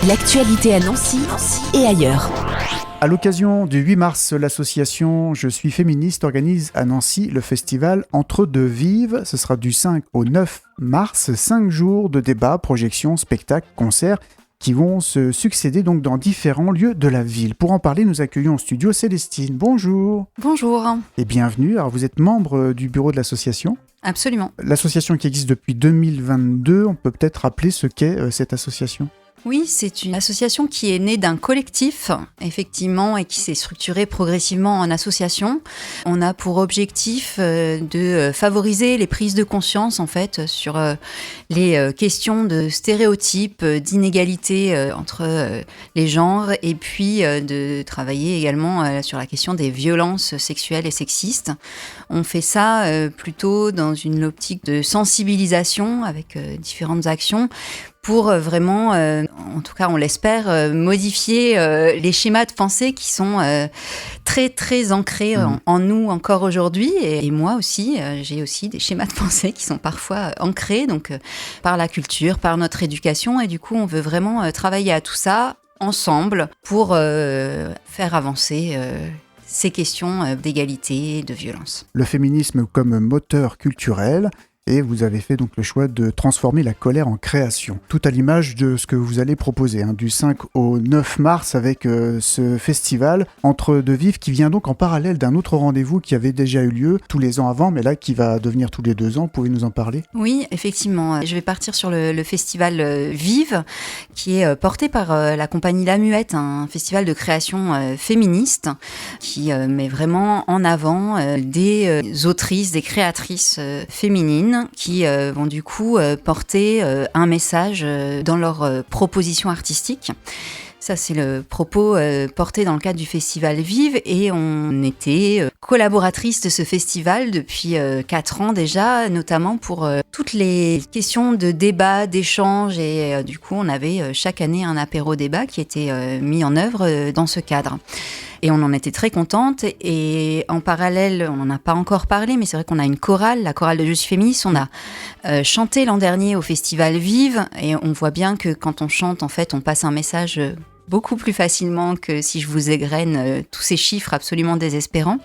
L'actualité à Nancy et ailleurs. À l'occasion du 8 mars, l'association Je suis féministe organise à Nancy le festival Entre deux vives. Ce sera du 5 au 9 mars, 5 jours de débats, projections, spectacles, concerts qui vont se succéder donc dans différents lieux de la ville. Pour en parler, nous accueillons au studio Célestine. Bonjour. Bonjour. Et bienvenue. Alors vous êtes membre du bureau de l'association ? Absolument. L'association qui existe depuis 2022, on peut peut-être rappeler ce qu'est cette association ? Oui, c'est une association qui est née d'un collectif, effectivement, et qui s'est structurée progressivement en association. On a pour objectif de favoriser les prises de conscience, en fait, sur les questions de stéréotypes, d'inégalités entre les genres, et puis de travailler également sur la question des violences sexuelles et sexistes. On fait ça plutôt dans une optique de sensibilisation avec différentes actions, pour vraiment, en tout cas on l'espère, modifier les schémas de pensée qui sont très très ancrés en nous encore aujourd'hui. Et moi aussi, j'ai aussi des schémas de pensée qui sont parfois ancrés donc, par la culture, par notre éducation. Et du coup, on veut vraiment travailler à tout ça ensemble pour faire avancer ces questions d'égalité, de violence. Le féminisme comme moteur culturel. Et vous avez fait donc le choix de transformer la colère en création. Tout à l'image de ce que vous allez proposer, du 5 au 9 mars avec ce festival Entre deux vives qui vient donc en parallèle d'un autre rendez-vous qui avait déjà eu lieu tous les ans avant, mais là qui va devenir tous les 2 ans. Pouvez nous en parler ? Oui, effectivement. Je vais partir sur le festival Vive qui est porté par la compagnie La Muette, un festival de création féministe qui met vraiment en avant des autrices, des créatrices féminines qui vont du coup porter un message dans leur proposition artistique. Ça, c'est le propos porté dans le cadre du festival Vive et on était collaboratrice de ce festival depuis 4 ans déjà, notamment pour toutes les questions de débat, d'échange et du coup, on avait chaque année un apéro-débat qui était mis en œuvre dans ce cadre. Et on en était très contente. Et en parallèle, on n'en a pas encore parlé, mais c'est vrai qu'on a une chorale, la chorale de Je suis féministe. On a chanté l'an dernier au Festival Vive. Et on voit bien que quand on chante, en fait, on passe un message beaucoup plus facilement que si je vous égrène tous ces chiffres absolument désespérants.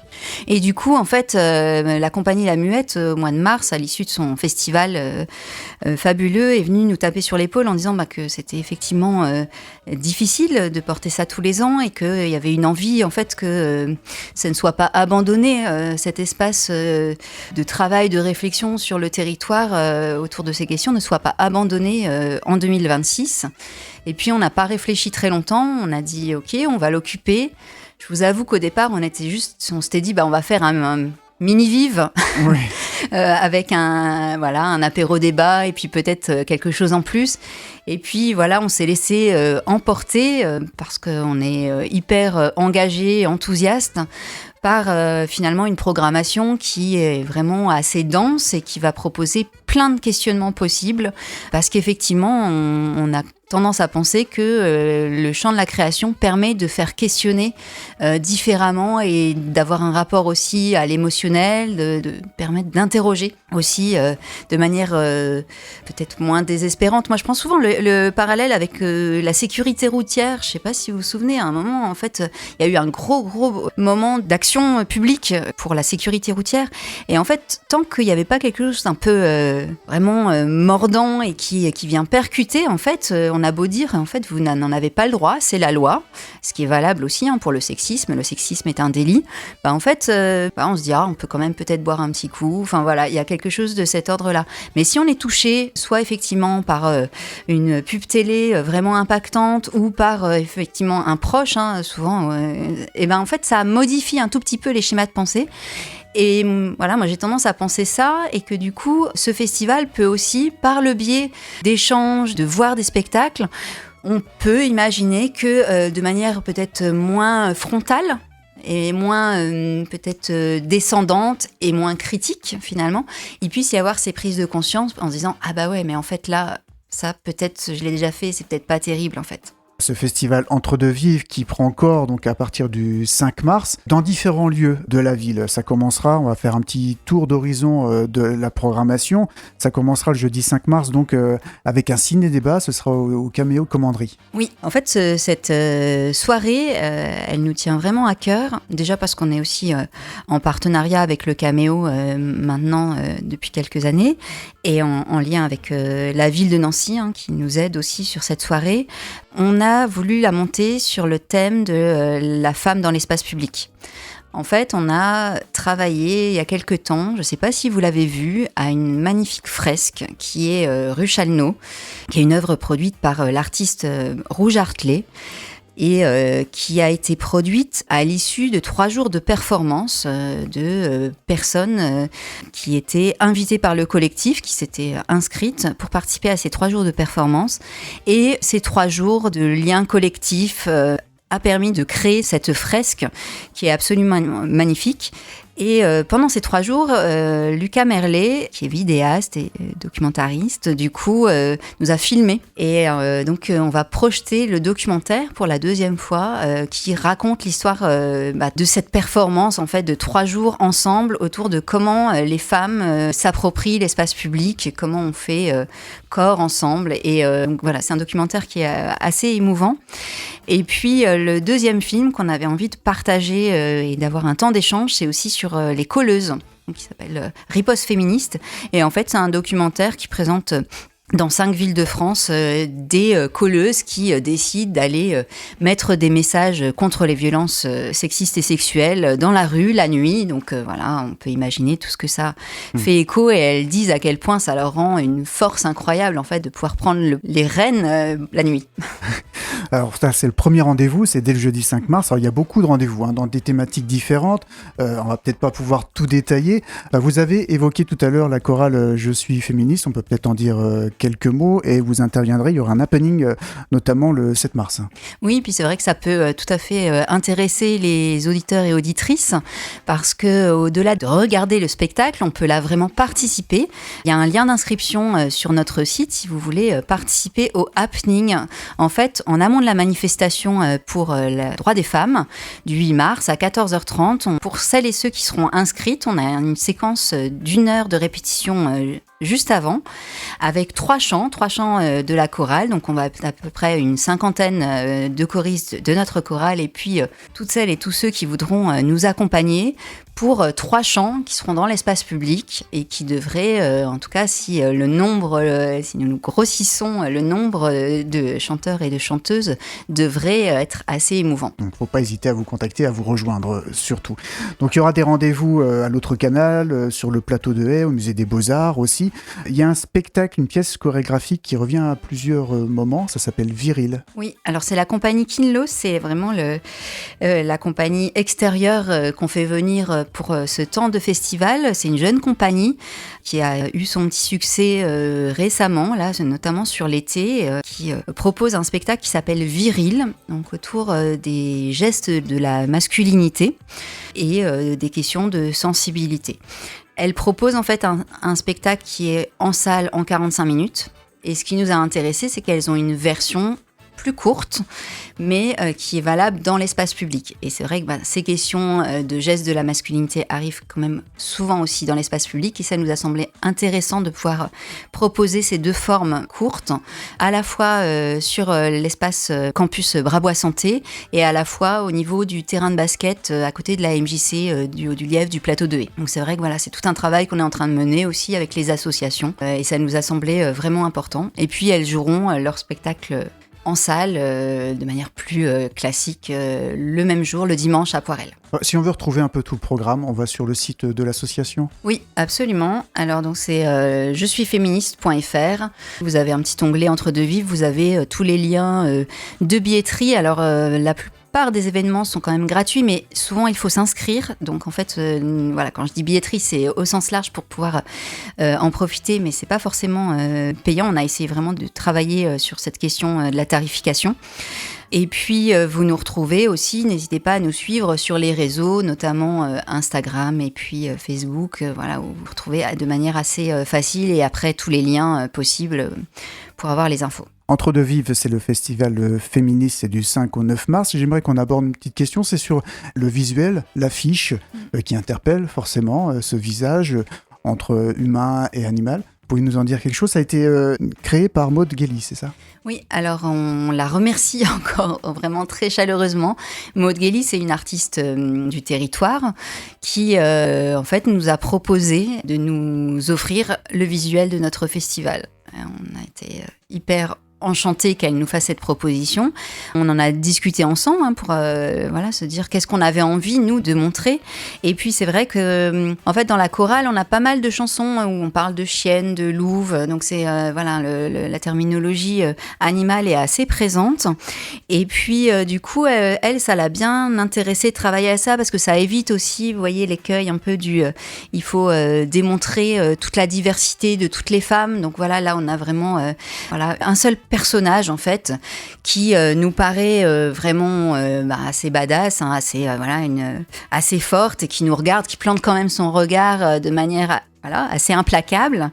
Et du coup, en fait, la compagnie La Muette, au mois de mars, à l'issue de son festival fabuleux, est venue nous taper sur l'épaule en disant que c'était effectivement difficile de porter ça tous les ans et qu'il y avait une envie, en fait, que ça ne soit pas abandonné, cet espace de travail, de réflexion sur le territoire autour de ces questions ne soit pas abandonné en 2026. Et puis, on n'a pas réfléchi très longtemps. On a dit, OK, on va l'occuper. Je vous avoue qu'au départ, on s'était dit, on va faire un mini-vive oui. Avec un apéro-débat et puis peut-être quelque chose en plus. Et puis, voilà, on s'est laissé emporter parce qu'on est hyper engagé, enthousiaste par finalement une programmation qui est vraiment assez dense et qui va proposer plein de questionnements possibles parce qu'effectivement, on a tendance à penser que le champ de la création permet de faire questionner différemment et d'avoir un rapport aussi à l'émotionnel, de permettre d'interroger aussi de manière peut-être moins désespérante. Moi, je prends souvent le parallèle avec la sécurité routière. Je ne sais pas si vous vous souvenez, à un moment, en fait, il y a eu un gros moment d'action publique pour la sécurité routière. Et en fait, tant qu'il n'y avait pas quelque chose d'un peu vraiment mordant et qui vient percuter, en fait, on a beau dire, en fait, vous n'en avez pas le droit, c'est la loi, ce qui est valable aussi pour le sexisme. Le sexisme est un délit. En fait, on se dit, on peut quand même peut-être boire un petit coup. Enfin voilà, il y a quelque chose de cet ordre-là. Mais si on est touché, soit effectivement par une pub télé vraiment impactante ou par effectivement un proche, souvent, en fait, ça modifie un tout petit peu les schémas de pensée. Et voilà, moi j'ai tendance à penser ça et que du coup, ce festival peut aussi, par le biais d'échanges, de voir des spectacles, on peut imaginer que de manière peut-être moins frontale et moins peut-être descendante et moins critique finalement, il puisse y avoir ces prises de conscience en se disant « Ah bah ouais, mais en fait là, ça peut-être, je l'ai déjà fait, c'est peut-être pas terrible en fait ». Ce festival Entre deux Vives qui prend corps donc à partir du 5 mars dans différents lieux de la ville. Ça commencera, on va faire un petit tour d'horizon de la programmation. Ça commencera le jeudi 5 mars donc avec un ciné-débat, ce sera au Caméo Commanderie. Oui, en fait, cette soirée, elle nous tient vraiment à cœur. Déjà parce qu'on est aussi en partenariat avec le Caméo maintenant depuis quelques années et en lien avec la ville de Nancy qui nous aide aussi sur cette soirée. On a voulu la monter sur le thème de la femme dans l'espace public. En fait, on a travaillé il y a quelques temps, je ne sais pas si vous l'avez vu, à une magnifique fresque qui est rue Challenot, qui est une œuvre produite par l'artiste Rouge Artley et qui a été produite à l'issue de 3 jours de performance de personnes qui étaient invitées par le collectif, qui s'étaient inscrites pour participer à ces 3 jours de performance. Et ces 3 jours de lien collectif a permis de créer cette fresque qui est absolument magnifique. Et pendant ces 3 jours, Lucas Merlet, qui est vidéaste et documentariste, du coup, nous a filmé. Et donc, on va projeter le documentaire pour la 2e fois, qui raconte l'histoire de cette performance, en fait, de 3 jours ensemble autour de comment les femmes s'approprient l'espace public, comment on fait corps ensemble. Et donc, voilà, c'est un documentaire qui est assez émouvant. Et puis, le 2e film qu'on avait envie de partager et d'avoir un temps d'échange, c'est aussi sur les colleuses, qui s'appelle Riposte féministe. Et en fait, c'est un documentaire qui présente dans 5 villes de France des colleuses qui décident d'aller mettre des messages contre les violences sexistes et sexuelles dans la rue la nuit. Donc voilà, on peut imaginer tout ce que ça fait écho, et elles disent à quel point ça leur rend une force incroyable en fait de pouvoir prendre les rênes la nuit. Alors ça, c'est le premier rendez-vous, c'est dès le jeudi 5 mars. Alors il y a beaucoup de rendez-vous dans des thématiques différentes. On va peut-être pas pouvoir tout détailler. Vous avez évoqué tout à l'heure la chorale Je suis féministe, on peut peut-être en dire quelques mots, et vous interviendrez, il y aura un happening notamment le 7 mars. Oui, puis c'est vrai que ça peut tout à fait intéresser les auditeurs et auditrices, parce que au-delà de regarder le spectacle, on peut là vraiment participer. Il y a un lien d'inscription sur notre site si vous voulez participer au happening. En fait, en amont de la manifestation pour le droit des femmes du 8 mars à 14h30, pour celles et ceux qui seront inscrites, on a une séquence d'1 heure de répétition juste avant, avec 3 chants de la chorale. Donc on va à peu près une 50aine de choristes de notre chorale, et puis toutes celles et tous ceux qui voudront nous accompagner pour 3 chants qui seront dans l'espace public et qui devraient, en tout cas si nous grossissons le nombre de chanteurs et de chanteuses, devrait être assez émouvant. Donc il ne faut pas hésiter à vous contacter, à vous rejoindre surtout. Donc il y aura des rendez-vous à l'autre canal, sur le plateau de Haye, au musée des Beaux-Arts aussi. Il y a un spectacle, une pièce chorégraphique qui revient à plusieurs moments, ça s'appelle Viril. Oui, alors c'est la compagnie Kinlo, c'est vraiment la compagnie extérieure qu'on fait venir pour ce temps de festival. C'est une jeune compagnie qui a eu son petit succès récemment, là, notamment sur l'été, qui propose un spectacle qui s'appelle Viril, donc autour des gestes de la masculinité et des questions de sensibilité. Elle propose en fait un spectacle qui est en salle en 45 minutes. Et ce qui nous a intéressé, c'est qu'elles ont une version plus courte, mais qui est valable dans l'espace public. Et c'est vrai que ces questions de gestes de la masculinité arrivent quand même souvent aussi dans l'espace public, et ça nous a semblé intéressant de pouvoir proposer ces 2 formes courtes, à la fois sur l'espace campus Brabois Santé, et à la fois au niveau du terrain de basket à côté de la MJC du Haut-du-Lièvre, du plateau de Haye. Donc c'est vrai que voilà, c'est tout un travail qu'on est en train de mener aussi avec les associations, et ça nous a semblé vraiment important. Et puis elles joueront leur spectacle en salle, de manière plus classique, le même jour, le dimanche à Poirel. Si on veut retrouver un peu tout le programme, on va sur le site de l'association. Oui, absolument. Alors donc c'est jesuisféministe.fr. Vous avez un petit onglet Entre deux Vives, vous avez tous les liens de billetterie. Alors la plupart des événements sont quand même gratuits, mais souvent il faut s'inscrire. Donc en fait, voilà, quand je dis billetterie, c'est au sens large pour pouvoir en profiter, mais c'est pas forcément payant. On a essayé vraiment de travailler sur cette question de la tarification. Et puis, vous nous retrouvez aussi, n'hésitez pas à nous suivre sur les réseaux, notamment Instagram et puis Facebook, voilà, où vous retrouvez de manière assez facile, et après tous les liens possibles pour avoir les infos. Entre deux vives, c'est le festival féministe, c'est du 5 au 9 mars. J'aimerais qu'on aborde une petite question, c'est sur le visuel, l'affiche, qui interpelle forcément ce visage entre humain et animal. Pouvez-vous nous en dire quelque chose? Ça a été créé par Maud Guély, c'est ça? Oui, alors on la remercie encore vraiment très chaleureusement. Maud Guély, c'est une artiste du territoire qui en fait nous a proposé de nous offrir le visuel de notre festival. On a été hyper enchantée qu'elle nous fasse cette proposition. On en a discuté ensemble pour se dire qu'est-ce qu'on avait envie, nous, de montrer. Et puis, c'est vrai que, en fait, dans la chorale, on a pas mal de chansons où on parle de chiennes, de louves. Donc, c'est, la terminologie animale est assez présente. Et puis, du coup, elle, ça l'a bien intéressée de travailler à ça parce que ça évite aussi, vous voyez, l'écueil un peu du... il faut démontrer toute la diversité de toutes les femmes. Donc, voilà, là, on a vraiment un seul personnage en fait qui nous paraît vraiment assez badass, assez forte et qui nous regarde, qui plante quand même son regard de manière assez implacable.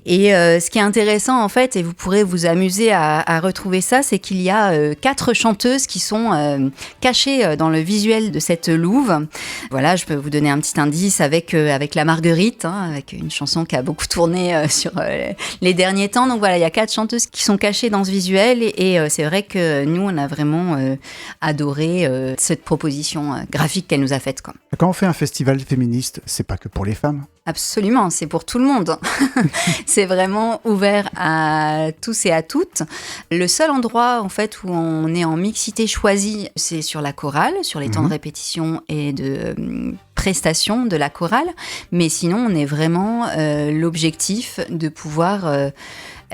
Et ce qui est intéressant en fait, et vous pourrez vous amuser à retrouver ça, c'est qu'il y a 4 chanteuses qui sont cachées dans le visuel de cette louve. Voilà, je peux vous donner un petit indice avec la Marguerite, avec une chanson qui a beaucoup tourné sur les derniers temps. Donc voilà, il y a 4 chanteuses qui sont cachées dans ce visuel et c'est vrai que nous, on a vraiment adoré cette proposition graphique qu'elle nous a faite, quoi. Quand on fait un festival féministe, c'est pas que pour les femmes? Absolument, c'est pour tout le monde. C'est vraiment ouvert à tous et à toutes. Le seul endroit en fait où on est en mixité choisie, c'est sur la chorale, sur les temps de répétition et de prestation de la chorale. Mais sinon, on est vraiment l'objectif de pouvoir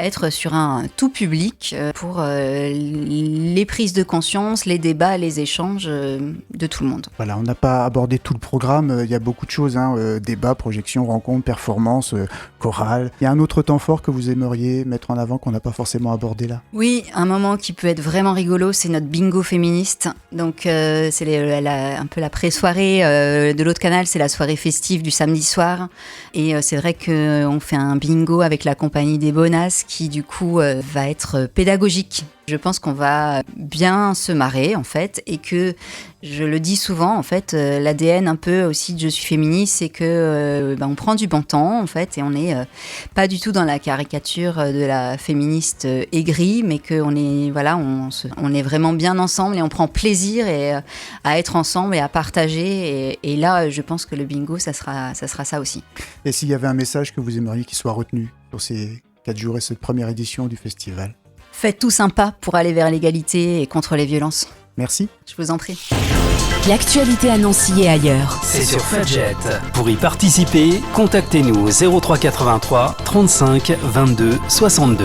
être sur un tout public pour les prises de conscience, les débats, les échanges de tout le monde. Voilà, on n'a pas abordé tout le programme, il y a beaucoup de choses, débats, projections, rencontres, performances, chorale. Il y a un autre temps fort que vous aimeriez mettre en avant qu'on n'a pas forcément abordé là? Oui, un moment qui peut être vraiment rigolo, c'est notre bingo féministe. Donc c'est un peu la pré-soirée de l'autre canal, c'est la soirée festive du samedi soir. Et c'est vrai qu'on fait un bingo avec la compagnie des Bonasses qui du coup va être pédagogique. Je pense qu'on va bien se marrer en fait et que, je le dis souvent en fait, l'ADN un peu aussi de Je suis féministe, c'est que on prend du bon temps en fait et on n'est pas du tout dans la caricature de la féministe aigrie, mais qu'on est on est vraiment bien ensemble et on prend plaisir à être ensemble et à partager et là je pense que le bingo ça sera ça aussi. Et s'il y avait un message que vous aimeriez qu'il soit retenu sur ces 4 jours et cette première édition du festival? Faites tous un pas pour aller vers l'égalité et contre les violences. Merci. Je vous en prie. L'actualité à Nancy et ailleurs. C'est sur Fudget. Pour y participer, contactez-nous au 03 83 35 22 62.